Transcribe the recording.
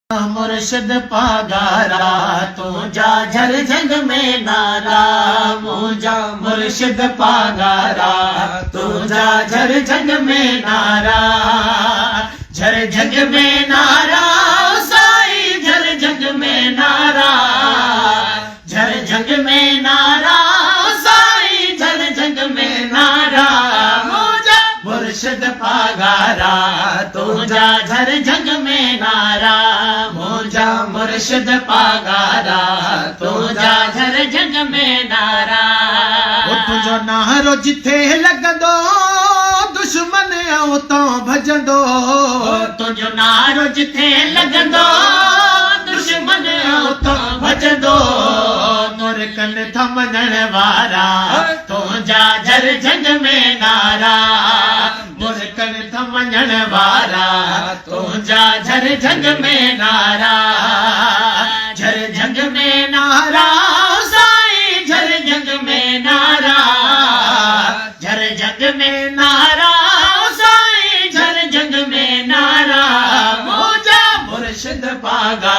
मुर्शिद पागारा तू जा झर जग में नारा, मुझा मुर्शिद पागारा तू जा झर जग में नारा, झर जग में नारा साई झर जग में नारा, झर जग में नारा साई झर जग में नारा, मुझा मुर्शिद पागारा तू जा झर जग में नारा, मुझा मुर्शिद पागारा तू जा झर जग में नारा। तुझो नारो जिथे लगंदो दुश्मन आओ तो भजंदो, तुझो नारो जिथे लगंदो दुश्मन आओ तो भजंदो, तुर कन थमण वारा तू जा झर जग में नारा, मुर कन थमण वारा तू जा झर जग में नारा, झर जग में नारा साई झर जग में नारा, झर जग में नारा साई झर जग में नारा, मुझा मुर्शिद पागा